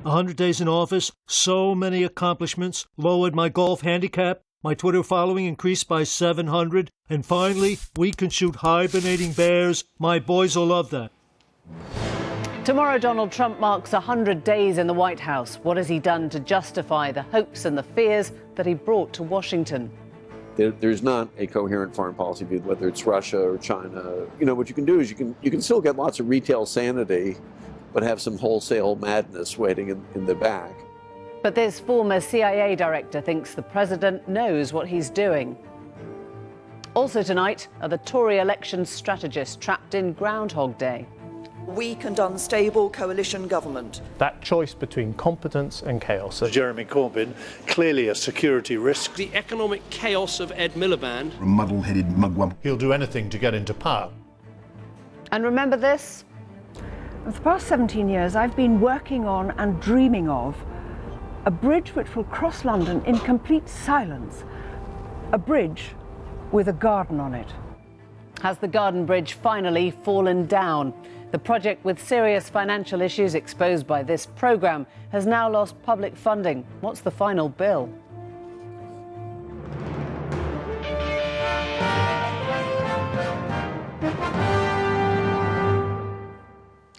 100 days in office, so many accomplishments, lowered my golf handicap, my Twitter following increased by 700, and finally, we can shoot hibernating bears. My boys will love that. Tomorrow, Donald Trump marks 100 days in the White House. What has he done to justify the hopes and the fears that he brought to Washington? There's not a coherent foreign policy view, whether it's Russia or China. You know, what you can do is you can still get lots of retail sanity, but have some wholesale madness waiting in the back. But this former CIA director thinks the president knows what he's doing. Also tonight are the Tory election strategists trapped in Groundhog Day. Weak and unstable coalition government. That choice between competence and chaos. Jeremy Corbyn, clearly a security risk. The economic chaos of Ed Miliband. A muddle-headed mugwump. He'll do anything to get into power. And remember this? For the past 17 years, I've been working on and dreaming of a bridge which will cross London in complete silence. A bridge with a garden on it. Has the Garden Bridge finally fallen down? The project, with serious financial issues exposed by this programme, has now lost public funding. What's the final bill?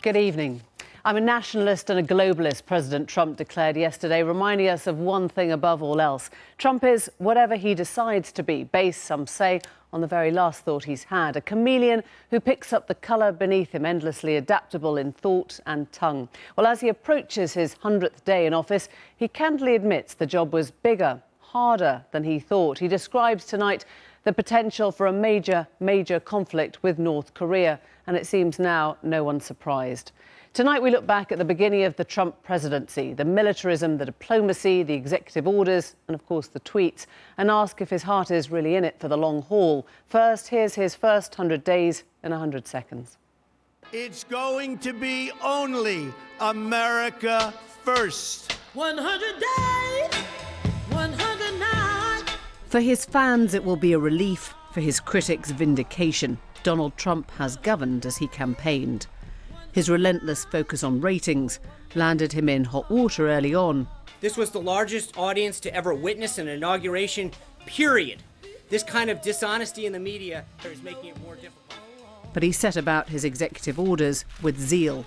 Good evening. I'm a nationalist and a globalist, President Trump declared yesterday, reminding us of one thing above all else. Trump is whatever he decides to be, based, some say, on the very last thought he's had. A chameleon who picks up the colour beneath him, endlessly adaptable in thought and tongue. Well, as he approaches his 100th day in office, he candidly admits the job was bigger, harder than he thought. He describes tonight the potential for a major conflict with North Korea, and it seems now no one's surprised. Tonight we look back at the beginning of the Trump presidency, the militarism, the diplomacy, the executive orders and, of course, the tweets, and ask if his heart is really in it for the long haul. First, here's his first 100 days in 100 seconds. It's going to be only America first. 100 days, 100 nights. For his fans, it will be a relief. For his critics, vindication. Donald Trump has governed as he campaigned. His relentless focus on ratings landed him in hot water early on. This was the largest audience to ever witness an inauguration, period. This kind of dishonesty in the media is making it more difficult. But he set about his executive orders with zeal.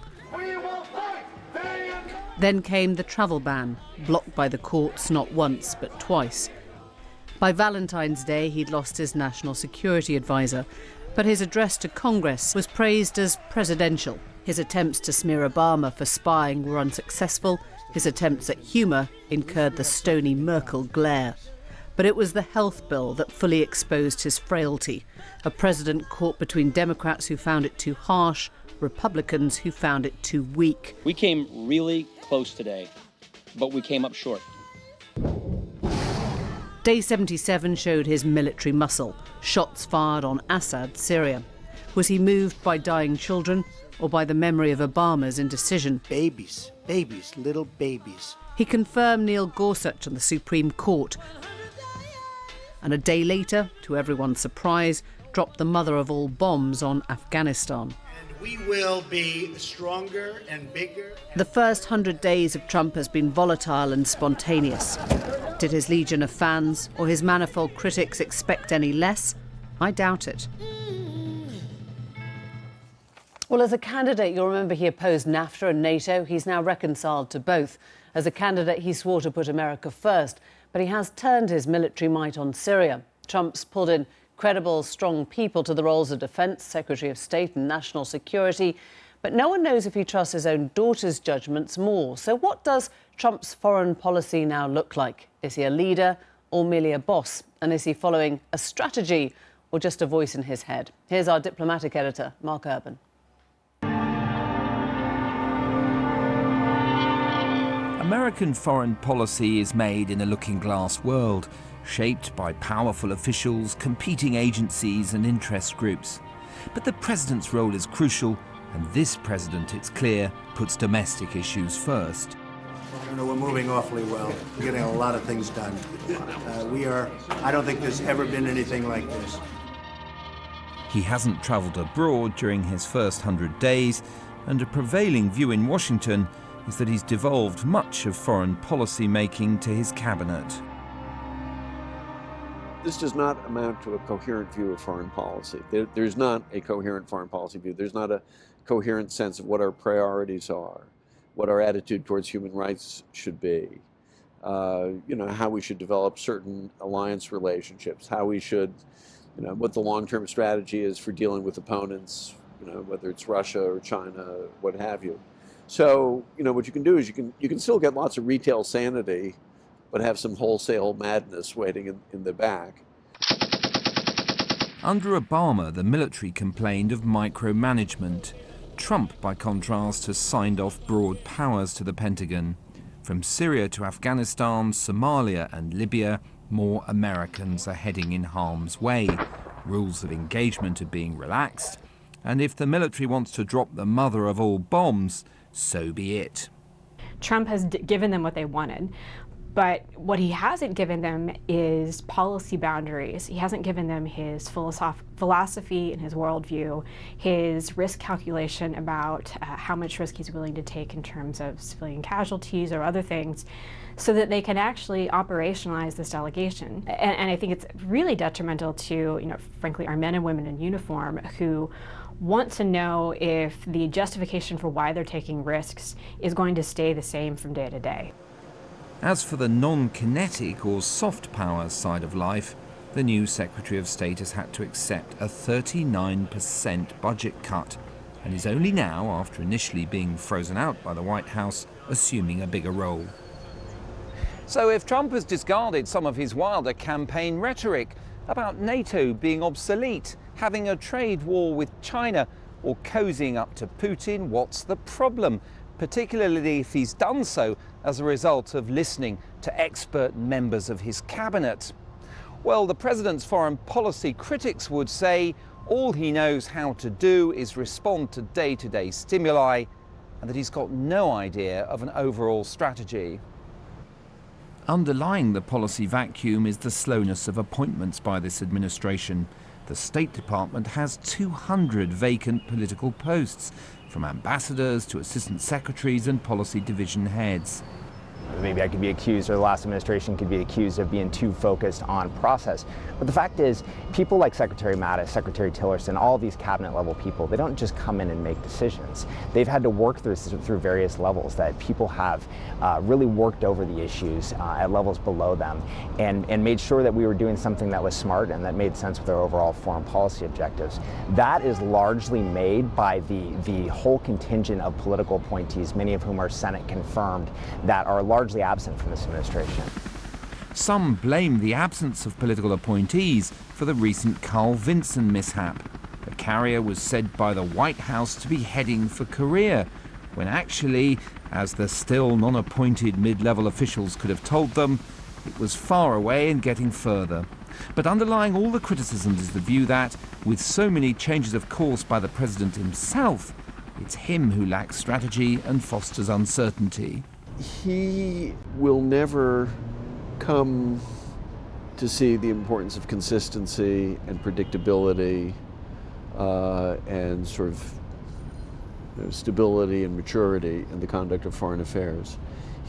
Then came the travel ban, blocked by the courts not once but twice. By Valentine's Day, he'd lost his national security advisor, but his address to Congress was praised as presidential. His attempts to smear Obama for spying were unsuccessful. His attempts at humour incurred the stony Merkel glare. But it was the health bill that fully exposed his frailty. A president caught between Democrats who found it too harsh, Republicans who found it too weak. We came really close today, but we came up short. Day 77 showed his military muscle. Shots fired on Assad, Syria. Was he moved by dying children or by the memory of Obama's indecision? Babies, little babies. He confirmed Neil Gorsuch on the Supreme Court. And a day later, to everyone's surprise, dropped the mother of all bombs on Afghanistan. And we will be stronger and bigger. The first 100 days of Trump has been volatile and spontaneous. Did his legion of fans or his manifold critics expect any less? I doubt it. Well, as a candidate, you'll remember he opposed NAFTA and NATO. He's now reconciled to both. As a candidate, he swore to put America first, but he has turned his military might on Syria. Trump's pulled in credible, strong people to the roles of Defence, Secretary of State and National Security, but no one knows if he trusts his own daughter's judgments more. So what does Trump's foreign policy now look like? Is he a leader or merely a boss? And is he following a strategy or just a voice in his head? Here's our diplomatic editor, Mark Urban. American foreign policy is made in a looking-glass world, shaped by powerful officials, competing agencies and interest groups. But the president's role is crucial, and this president, it's clear, puts domestic issues first. You know, we're moving awfully well. We're getting a lot of things done. I don't think there's ever been anything like this. He hasn't travelled abroad during his first 100 days, and a prevailing view in Washington is that he's devolved much of foreign policy making to his cabinet. This does not amount to a coherent view of foreign policy. There's not a coherent foreign policy view. There's not a coherent sense of what our priorities are, what our attitude towards human rights should be, how we should develop certain alliance relationships, how we should, what the long-term strategy is for dealing with opponents, whether it's Russia or China, what have you. So, what you can do is you can still get lots of retail sanity, but have some wholesale madness waiting in the back. Under Obama, the military complained of micromanagement. Trump, by contrast, has signed off broad powers to the Pentagon. From Syria to Afghanistan, Somalia and Libya, more Americans are heading in harm's way. Rules of engagement are being relaxed. And if the military wants to drop the mother of all bombs, so be it. Trump has given them what they wanted. But what he hasn't given them is policy boundaries. He hasn't given them his philosophy and his worldview, his risk calculation about how much risk he's willing to take in terms of civilian casualties or other things, so that they can actually operationalize this delegation. And I think it's really detrimental to, frankly, our men and women in uniform who want to know if the justification for why they're taking risks is going to stay the same from day to day. As for the non-kinetic or soft power side of life, the new Secretary of State has had to accept a 39% budget cut and is only now, after initially being frozen out by the White House, assuming a bigger role. So if Trump has discarded some of his wilder campaign rhetoric about NATO being obsolete, having a trade war with China, or cozying up to Putin, what's the problem? Particularly if he's done so as a result of listening to expert members of his cabinet. Well, the president's foreign policy critics would say all he knows how to do is respond to day-to-day stimuli, and that he's got no idea of an overall strategy. Underlying the policy vacuum is the slowness of appointments by this administration. The State Department has 200 vacant political posts, from ambassadors to assistant secretaries and policy division heads. Maybe I could be accused, or the last administration could be accused of being too focused on process. But the fact is, people like Secretary Mattis, Secretary Tillerson, all these cabinet level people, they don't just come in and make decisions. They've had to work through various levels, that people have really worked over the issues at levels below them and made sure that we were doing something that was smart and that made sense with our overall foreign policy objectives. That is largely made by the whole contingent of political appointees, many of whom are Senate confirmed, that are largely absent from this administration. Some blame the absence of political appointees for the recent Carl Vinson mishap. The carrier was said by the White House to be heading for Korea, when actually, as the still non-appointed mid-level officials could have told them, it was far away and getting further. But underlying all the criticisms is the view that, with so many changes of course by the president himself, it's him who lacks strategy and fosters uncertainty. He will never come to see the importance of consistency and predictability and sort of stability and maturity in the conduct of foreign affairs.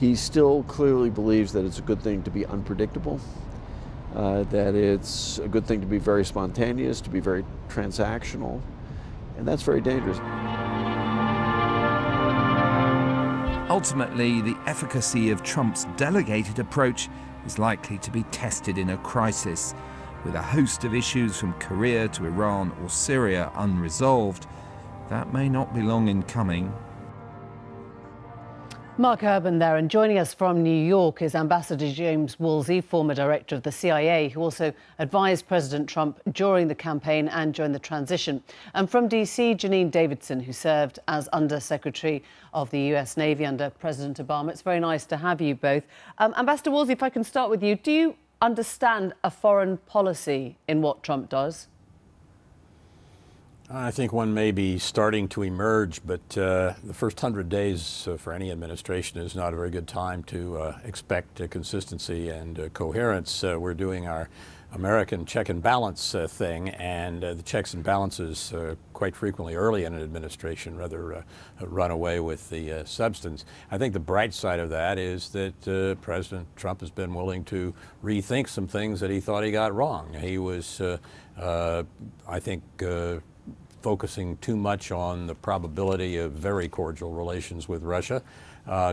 He still clearly believes that it's a good thing to be unpredictable, that it's a good thing to be very spontaneous, to be very transactional, and that's very dangerous. Ultimately, the efficacy of Trump's delegated approach is likely to be tested in a crisis. With a host of issues from Korea to Iran or Syria unresolved, that may not be long in coming. Mark Urban there, and joining us from New York is Ambassador James Woolsey, former director of the CIA, who also advised President Trump during the campaign and during the transition. And from DC, Janine Davidson, who served as Under Secretary of the US Navy under President Obama. It's very nice to have you both. Ambassador Woolsey, if I can start with you, do you understand a foreign policy in what Trump does? I think one may be starting to emerge, but the first 100 days for any administration is not a very good time to expect consistency and coherence. We're doing our American check and balance thing, and the checks and balances quite frequently early in an administration rather run away with the substance. I think the bright side of that is that President Trump has been willing to rethink some things that he thought he got wrong. He was, I think, focusing too much on the probability of very cordial relations with Russia.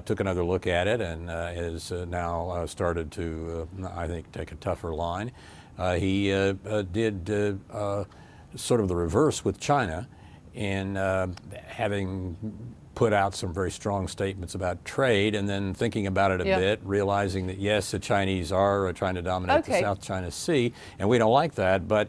Took another look at it and has now started to, I think, take a tougher line. He did sort of the reverse with China in having put out some very strong statements about trade and then thinking about it a bit, realizing that yes, the Chinese are trying to dominate the South China Sea, and we don't like that, but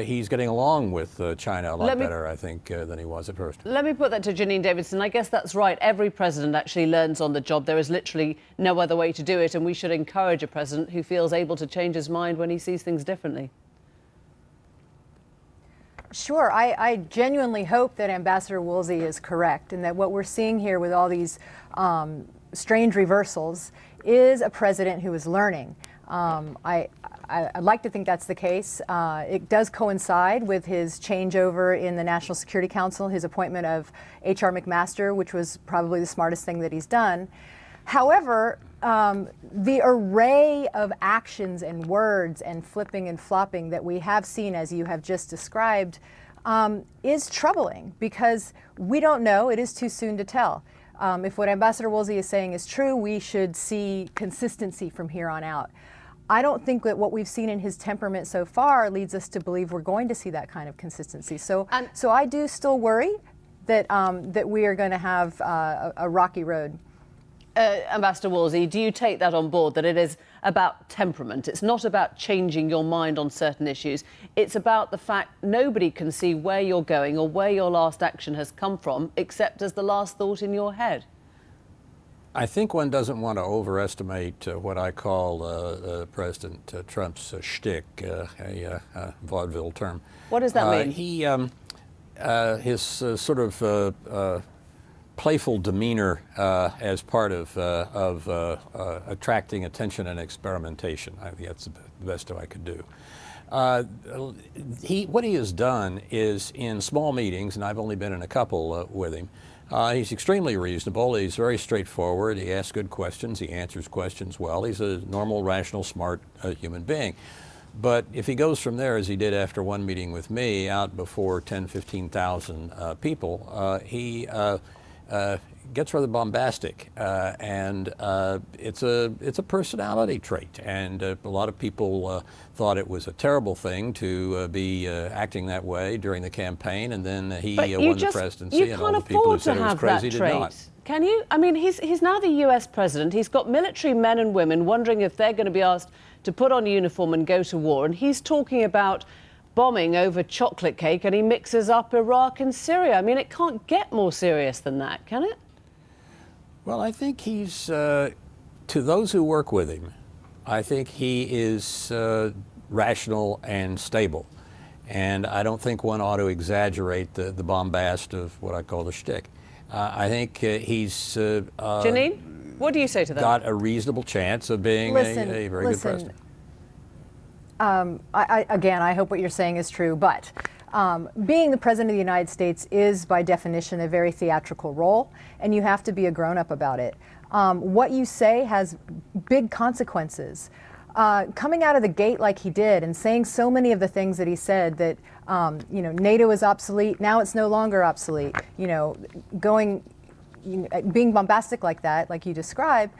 he's getting along with China a lot better, I think, than he was at first. Let me put that to Janine Davidson. I guess that's right. Every president actually learns on the job. There is literally no other way to do it, and we should encourage a president who feels able to change his mind when he sees things differently. Sure. I genuinely hope that Ambassador Woolsey is correct and that what we're seeing here with all these strange reversals is a president who is learning. I'd like to think that's the case. It does coincide with his changeover in the National Security Council, his appointment of H.R. McMaster, which was probably the smartest thing that he's done. However, the array of actions and words and flipping and flopping that we have seen, as you have just described, is troubling because we don't know. It is too soon to tell. If what Ambassador Woolsey is saying is true, we should see consistency from here on out. I don't think that what we've seen in his temperament so far leads us to believe we're going to see that kind of consistency. So I do still worry that, that we are going to have a rocky road. Ambassador Woolsey, do you take that on board, that it is about temperament? It's not about changing your mind on certain issues. It's about the fact nobody can see where you're going or where your last action has come from except as the last thought in your head. I think one doesn't want to overestimate what I call President Trump's shtick, a vaudeville term. What does that mean? His sort of playful demeanor as part of attracting attention and experimentation. I think that's the best I could do. What he has done is in small meetings, and I've only been in a couple with him, he's extremely reasonable. He's very straightforward. He asks good questions. He answers questions well. He's a normal, rational, smart human being. But if he goes from there, as he did after one meeting with me, out before 10, 15,000 people, he gets rather bombastic, and it's a personality trait. And a lot of people thought it was a terrible thing to be acting that way during the campaign, and then he won the presidency, and all the people who said it was crazy did not. Can you? I mean, he's now the U.S. president. He's got military men and women wondering if they're going to be asked to put on a uniform and go to war, and he's talking about bombing over chocolate cake, and he mixes up Iraq and Syria. I mean, it can't get more serious than that, can it? Well, I think he's, to those who work with him, I think he is rational and stable. And I don't think one ought to exaggerate the bombast of what I call the shtick. I think he's Janine, what do you say to that? Got a reasonable chance of being a very good president. Again, I hope what you're saying is true, but being the President of the United States is, by definition, a very theatrical role, and you have to be a grown-up about it. What you say has big consequences. Coming out of the gate like he did and saying so many of the things that he said, that you know, NATO is obsolete, now it's no longer obsolete, you know, being bombastic like that, like you described,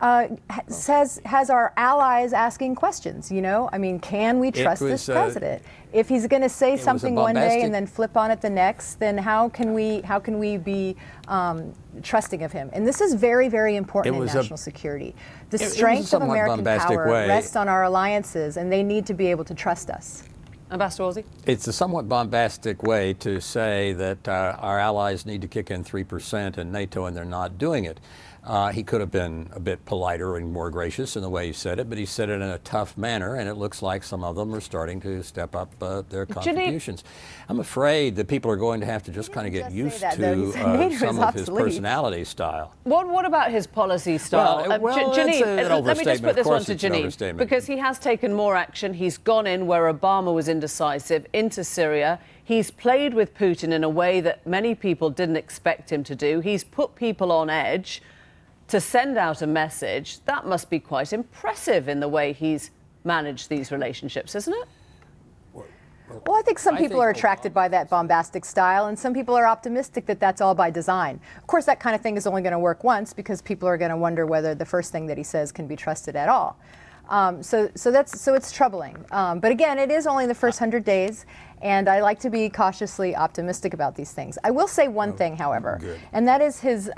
has our allies asking questions, you know? I mean, can we trust this president? If he's going to say something one day and then flip on it the next, then how can we be trusting of him? And this is very, very important in national security. The strength of American power rests on our alliances, and they need to be able to trust us. Ambassador Wolsey? It's a somewhat bombastic way to say that our allies need to kick in 3% in NATO and they're not doing it. He could have been a bit politer and more gracious in the way he said it, but he said it in a tough manner, and it looks like some of them are starting to step up their contributions. I'm afraid that people are going to have to just kind of get used to some of his personality style. What about his policy style? Janine, let me just put this one to Janine, because he has taken more action. He's gone in where Obama was indecisive, into Syria. He's played with Putin in a way that many people didn't expect him to do. He's put people on edge to send out a message. That must be quite impressive in the way he's managed these relationships, isn't it? Well, I think some people are attracted by that bombastic style, and some people are optimistic that that's all by design. Of course, that kind of thing is only going to work once, because people are going to wonder whether the first thing that he says can be trusted at all. So it's troubling. But again, it is only the first 100 days, and I like to be cautiously optimistic about these things. I will say one thing, however, and that is his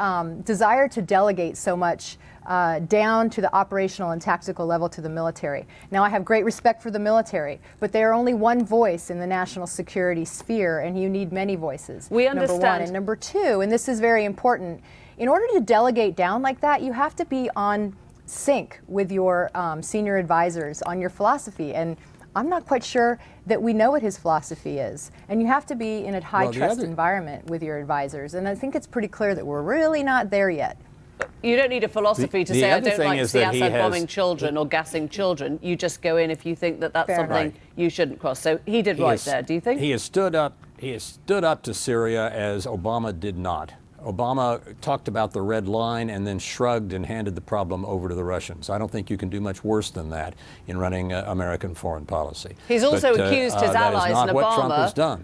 desire to delegate so much down to the operational and tactical level to the military. Now, I have great respect for the military, but they are only one voice in the national security sphere, and you need many voices. We understand. Number one. And number two, and this is very important, in order to delegate down like that, you have to be on sync with your senior advisors on your philosophy, and I'm not quite sure that we know what his philosophy is. And you have to be in a high-trust environment with your advisors, and I think it's pretty clear that we're really not there yet. You don't need a philosophy to say, I don't like to see Assad bombing children or gassing children. You just go in if you think that that's something you shouldn't cross. So he did right there, do you think? He has stood up to Syria as Obama did not. Obama talked about the red line and then shrugged and handed the problem over to the Russians. I don't think you can do much worse than that in running American foreign policy. He's also accused his allies and Obama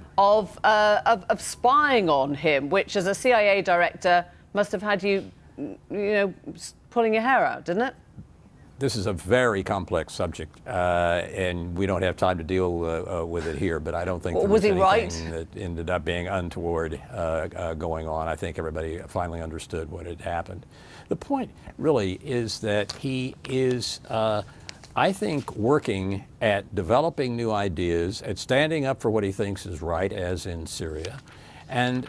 of spying on him, which as a CIA director must have had you pulling your hair out, didn't it? This is a very complex subject, and we don't have time to deal with it here, but I don't think there was anything that ended up being untoward going on. I think everybody finally understood what had happened. The point really is that he is, I think, working at developing new ideas, at standing up for what he thinks is right, as in Syria, and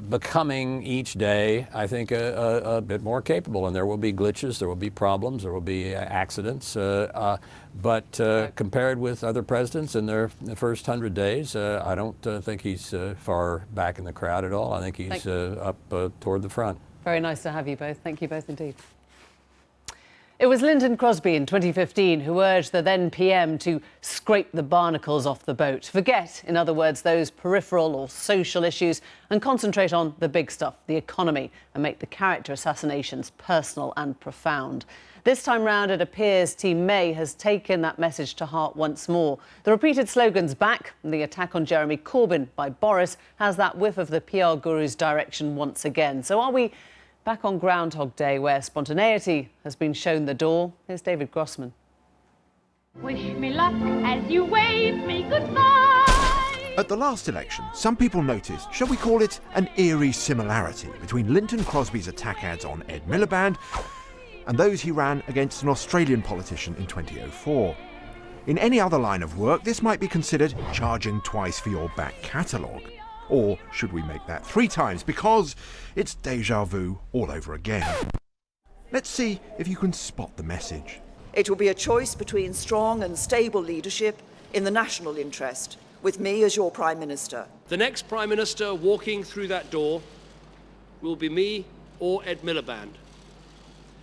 becoming each day, I think, a bit more capable. And there will be glitches, there will be problems, there will be accidents. But compared with other presidents in their first 100 days, I don't think he's far back in the crowd at all. I think he's up toward the front. Very nice to have you both. Thank you both indeed. It was Lyndon Crosby in 2015 who urged the then PM to scrape the barnacles off the boat. Forget, in other words, those peripheral or social issues and concentrate on the big stuff, the economy, and make the character assassinations personal and profound. This time round, it appears Team May has taken that message to heart once more. The repeated slogans back, and the attack on Jeremy Corbyn by Boris has that whiff of the PR guru's direction once again. So are we back on Groundhog Day, where spontaneity has been shown the door? Here's David Grossman. Wish me luck as you wave me goodbye. At the last election, some people noticed, shall we call it, an eerie similarity between Lynton Crosby's attack ads on Ed Miliband and those he ran against an Australian politician in 2004. In any other line of work, this might be considered charging twice for your back catalogue. Or should we make that 3 times, because it's déjà vu all over again. Let's see if you can spot the message. It will be a choice between strong and stable leadership in the national interest, with me as your Prime Minister. The next Prime Minister walking through that door will be me or Ed Miliband.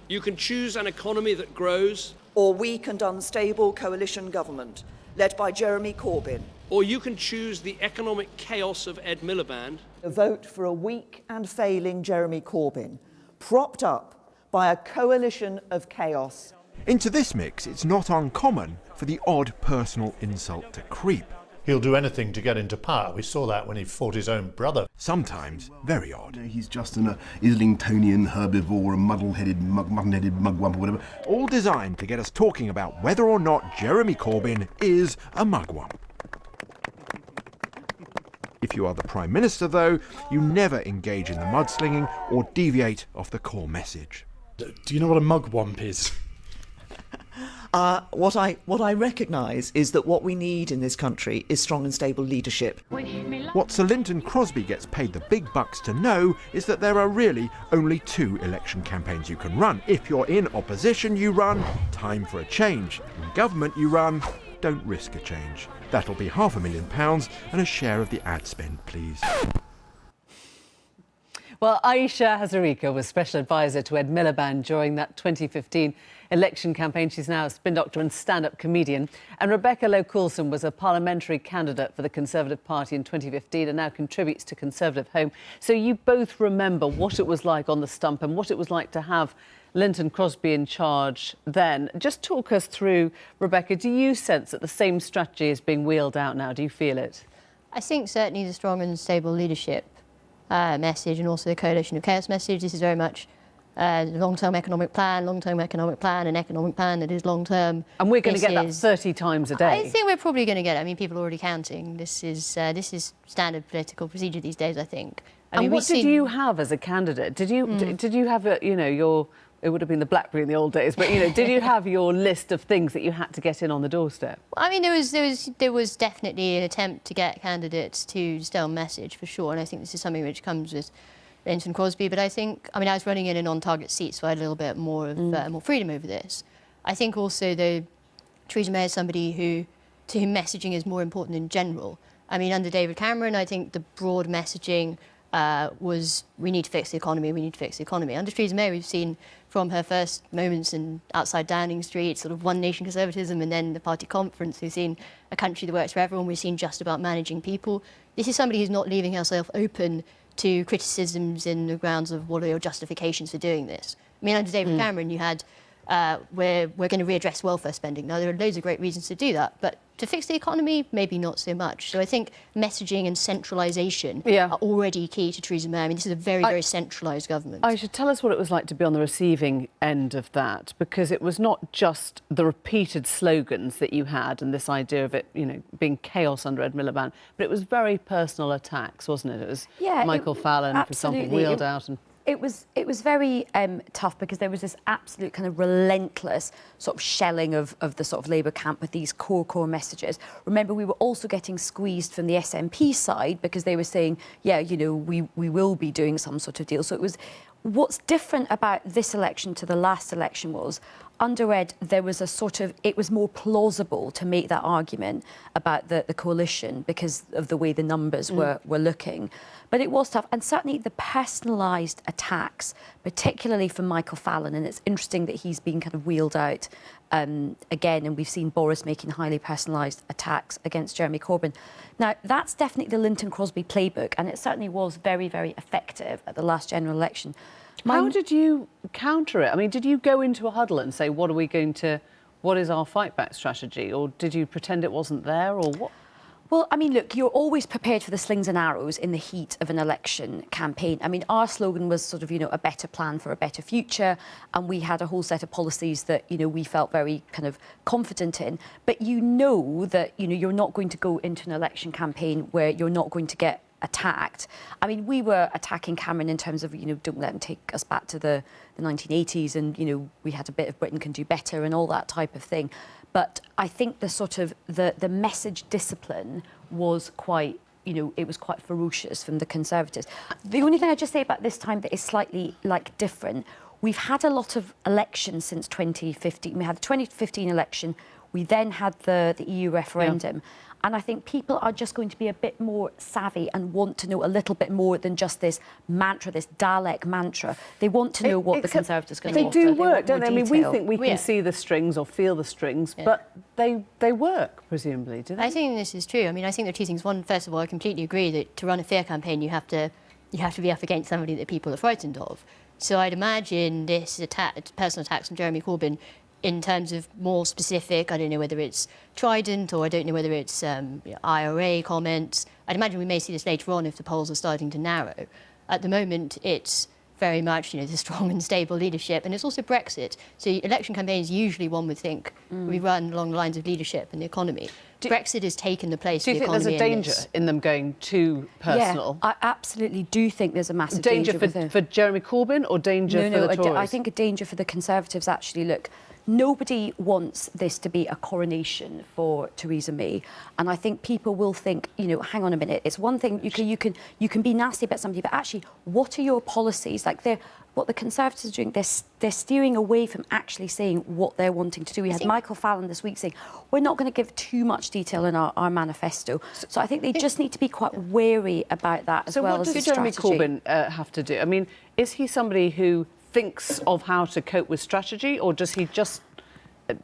You can choose an economy that grows, or weak and unstable coalition government, led by Jeremy Corbyn. Or you can choose the economic chaos of Ed Miliband. A vote for a weak and failing Jeremy Corbyn, propped up by a coalition of chaos. Into this mix, it's not uncommon for the odd personal insult to creep. He'll do anything to get into power. We saw that when he fought his own brother. Sometimes very odd. He's just an Islingtonian herbivore, a muddle-headed, mutton-headed mugwump or whatever. All designed to get us talking about whether or not Jeremy Corbyn is a mugwump. If you are the Prime Minister, though, you never engage in the mudslinging or deviate off the core message. Do you know what a mugwump is? What I recognise is that what we need in this country is strong and stable leadership. What Sir Linton Crosby gets paid the big bucks to know is that there are really only 2 election campaigns you can run. If you're in opposition, you run Time for a Change. In government, you run Don't Risk a Change. That'll be £500,000 and a share of the ad spend, please. Well, Aisha Hazarika was special advisor to Ed Miliband during that 2015 election campaign. She's now a spin doctor and stand-up comedian. And Rebecca Lowe-Coulson was a parliamentary candidate for the Conservative Party in 2015 and now contributes to Conservative Home. So you both remember what it was like on the stump and what it was like to have Linton Crosby in charge then. Just talk us through, Rebecca, do you sense that the same strategy is being wheeled out now? Do you feel it? I think certainly the strong and stable leadership message and also the coalition of chaos message. This is very much long-term economic plan, an economic plan that is long-term. And we're going to get that 30 times a day. I think we're probably going to get it. I mean, people are already counting. This is standard political procedure these days, I think. I mean, what did you have as a candidate? Did you have it would have been the BlackBerry in the old days, but did you have your list of things that you had to get in on the doorstep? I mean, there was definitely an attempt to get candidates to distill a message for sure, and I think this is something which comes with Linton Crosby. But I think, I was running in a non-target seat, so I had a little bit more of more freedom over this. I think also, though, Theresa May is somebody to whom messaging is more important in general. I mean, under David Cameron, I think the broad messaging was we need to fix the economy, we need to fix the economy. Under Theresa May, we've seen from her first moments outside Downing Street, sort of one nation conservatism, and then the party conference, we've seen a country that works for everyone, we've seen just about managing people. This is somebody who's not leaving herself open to criticisms in the grounds of what are your justifications for doing this. I mean, under David Cameron, you had we're going to readdress welfare spending. Now, there are loads of great reasons to do that, but to fix the economy, maybe not so much. So I think messaging and centralisation are already key to Theresa May. I mean, this is a very, very centralised government. I should tell us what it was like to be on the receiving end of that, because it was not just the repeated slogans that you had and this idea of it, being chaos under Ed Miliband, but it was very personal attacks, wasn't it? It was Michael Fallon, for example, wheeled out and... It was very tough because there was this absolute kind of relentless sort of shelling of the sort of Labour camp with these core messages. Remember, we were also getting squeezed from the SNP side because they were saying, we will be doing some sort of deal. So it was, what's different about this election to the last election was, under Ed, there was a sort of, it was more plausible to make that argument about the coalition because of the way the numbers were looking. But it was tough, and certainly the personalised attacks, particularly from Michael Fallon, and it's interesting that he's been kind of wheeled out again, and we've seen Boris making highly personalised attacks against Jeremy Corbyn. Now, that's definitely the Linton Crosby playbook, and it certainly was very, very effective at the last general election. How did you counter it? I mean, did you go into a huddle and say, what is our fight back strategy? Or did you pretend it wasn't there, or what? Well, I mean, look, you're always prepared for the slings and arrows in the heat of an election campaign. I mean, our slogan was sort of, a better plan for a better future. And we had a whole set of policies that, we felt very kind of confident in. But that, you're not going to go into an election campaign where you're not going to get attacked. I mean, we were attacking Cameron in terms of, don't let him take us back to the 1980s and, we had a bit of Britain can do better and all that type of thing. But I think the sort of the message discipline was quite, it was quite ferocious from the Conservatives. The only thing I'd just say about this time that is slightly different, we've had a lot of elections since 2015. We had the 2015 election. We then had the EU referendum. Yeah. And I think people are just going to be a bit more savvy and want to know a little bit more than just this mantra, this Dalek mantra. They want to know what the Conservatives are going to offer. They do work, don't they? I mean, we think we can see the strings or feel the strings, but they work, presumably, do they? I think this is true. I mean, I think there are two things. One, first of all, I completely agree that to run a fear campaign, you have to be up against somebody that people are frightened of. So I'd imagine this personal attacks from Jeremy Corbyn in terms of more specific, I don't know whether it's Trident or I don't know whether it's IRA comments. I'd imagine we may see this later on if the polls are starting to narrow. At the moment, it's very much, the strong and stable leadership, and it's also Brexit. So election campaigns usually, one would think, we run along the lines of leadership and the economy. Brexit has taken the place of the economy. Do you think there's a danger in them going too personal? Yeah, I absolutely do think there's a massive danger for Jeremy Corbyn or danger for the Tories? I think a danger for the Conservatives, actually. Look, nobody wants this to be a coronation for Theresa May, and I think people will think, you know, hang on a minute. It's one thing you can be nasty about somebody, but actually, what are your policies? Like what the Conservatives are doing, they're steering away from actually saying what they're wanting to do. We had Michael Fallon this week saying, we're not going to give too much detail in our manifesto. So I think they just need to be quite wary about that as well as the strategy. So what does Jeremy Corbyn have to do? I mean, is he somebody who thinks of how to cope with strategy, or does he just...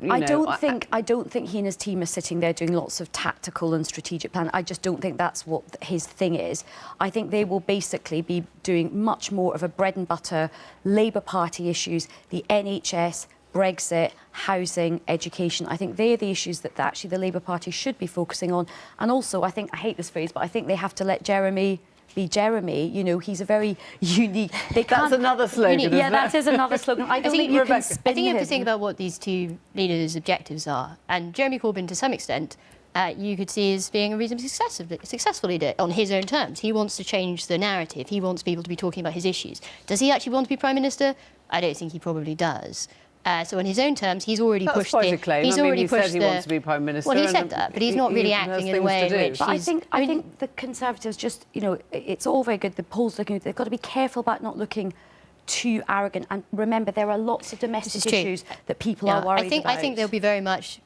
I don't think he and his team are sitting there doing lots of tactical and strategic planning. I just don't think that's what his thing is. I think they will basically be doing much more of a bread and butter Labour Party issues, the NHS, Brexit, housing, education. I think they're the issues that actually the Labour Party should be focusing on. And also, I hate this phrase, but I think they have to let Jeremy be Jeremy. You know, he's a very unique... That's another slogan, Yeah, that is another slogan. I think you can spin I think you have to him. think about what these two leaders' objectives are. And Jeremy Corbyn, to some extent, you could see as being a reasonably successful leader on his own terms. He wants to change the narrative. He wants people to be talking about his issues. Does he actually want to be Prime Minister? I don't think he probably does. So on his own terms, he's already pushed the... That's quite a claim. He's already pushed he wants to be Prime Minister. Well, he said that, but he's not really acting in a way in which But I think the Conservatives just, you know, it's all very good. The polls looking, they've got to be careful about not looking too arrogant. And remember, there are lots of domestic issues that people are worried about. I think they'll be very much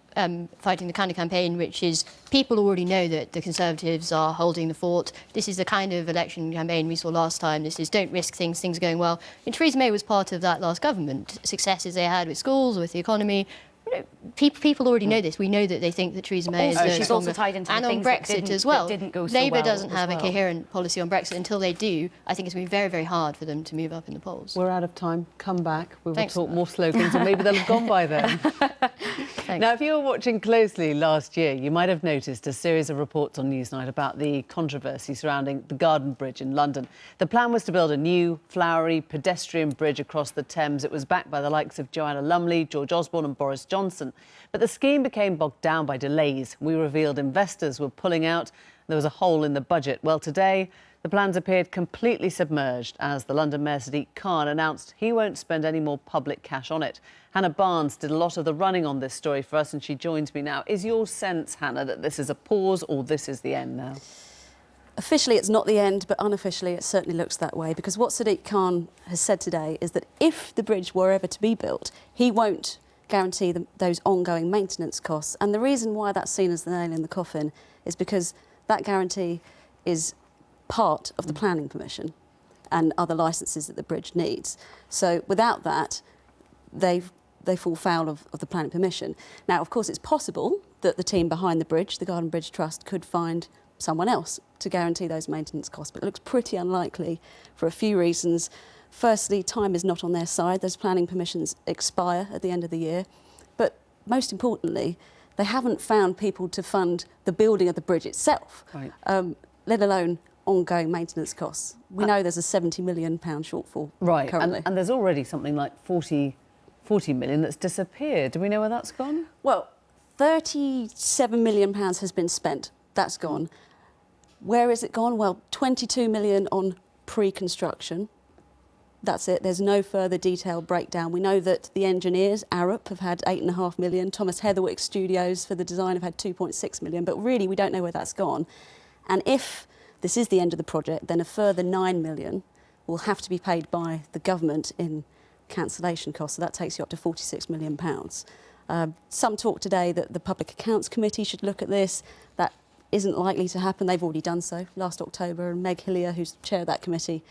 fighting the kind of campaign which is people already know that the Conservatives are holding the fort. This is the kind of election campaign we saw last time. This is don't risk things are going well. And Theresa May was part of that last government. Successes they had with schools, with the economy. You know, people already know this. We know that they think that Theresa May is she's also tied into and the on things Brexit as well. That didn't go so Labour well doesn't have as a well. coherent policy on Brexit. Until they do, I think it's going to be very, very hard for them to move up in the polls. We're out of time. Come back. We will Thanks. talk more slogans, and maybe they'll have gone by then. Now, if you were watching closely last year, you might have noticed a series of reports on Newsnight about the controversy surrounding the Garden Bridge in London. The plan was to build a new, flowery, pedestrian bridge across the Thames. It was backed by the likes of Joanna Lumley, George Osborne and Boris Johnson. But the scheme became bogged down by delays. We revealed investors were pulling out. There was a hole in the budget. Well, today, the plans appeared completely submerged as the London Mayor Sadiq Khan announced he won't spend any more public cash on it. Hannah Barnes did a lot of the running on this story for us, and she joins me now. Is your sense, Hannah, that this is a pause or this is the end now? Officially, it's not the end, but unofficially, it certainly looks that way, because what Sadiq Khan has said today is that if the bridge were ever to be built, he won't guarantee those ongoing maintenance costs. And the reason why that's seen as the nail in the coffin is because that guarantee is part of the planning permission and other licences that the bridge needs. So without that, they fall foul of the planning permission. Now, of course, it's possible that the team behind the bridge, the Garden Bridge Trust, could find someone else to guarantee those maintenance costs, but it looks pretty unlikely for a few reasons. Firstly, time is not on their side. Those planning permissions expire at the end of the year. But most importantly, they haven't found people to fund the building of the bridge itself, right. Let alone ongoing maintenance costs. We know there's a £70 million shortfall currently. And there's already something like 40 million that's disappeared. Do we know where that's gone? Well, £37 million has been spent. That's gone. Where is it gone? Well, 22 million on pre-construction. That's it. There's no further detailed breakdown. We know that the engineers, Arup, have had 8.5 million. Thomas Heatherwick Studios for the design have had 2.6 million. But really, we don't know where that's gone. And if this is the end of the project, then a further 9 million will have to be paid by the government in cancellation costs. So that takes you up to £46 million. Some talk today that the Public Accounts Committee should look at this. That isn't likely to happen. They've already done so last October. And Meg Hillier, who's chair of that committee,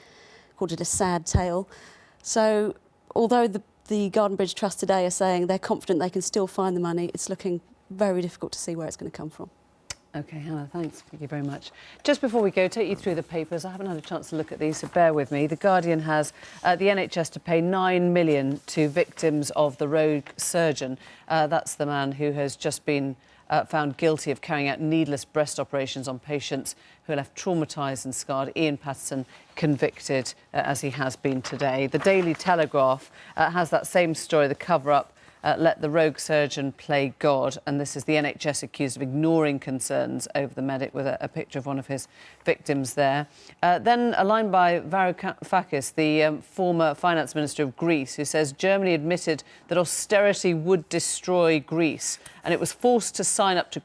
called it a sad tale. So although the Garden Bridge Trust today are saying they're confident they can still find the money, it's looking very difficult to see where it's going to come from. OK, Hannah, thanks. Thank you very much. Just before we go, take you through the papers. I haven't had a chance to look at these, so bear with me. The Guardian has the NHS to pay £9 million to victims of the rogue surgeon. That's the man who has just been found guilty of carrying out needless breast operations on patients who are left traumatised and scarred. Ian Patterson convicted, as he has been today. The Daily Telegraph has that same story, the cover-up let the rogue surgeon play God. And this is the NHS accused of ignoring concerns over the medic, with a picture of one of his victims there. Then a line by Varoufakis, the former finance minister of Greece, who says Germany admitted that austerity would destroy Greece, and it was forced to sign up to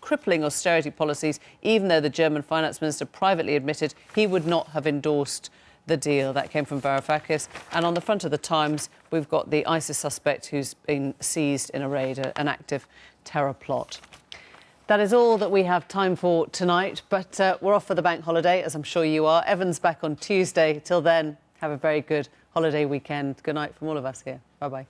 crippling austerity policies, even though the German finance minister privately admitted he would not have endorsed the deal. That came from Varoufakis. And on the front of the Times, we've got the ISIS suspect who's been seized in a raid, an active terror plot. That is all that we have time for tonight, but we're off for the bank holiday, as I'm sure you are. Evan's back on Tuesday. Till then, have a very good holiday weekend. Good night from all of us here. Bye-bye.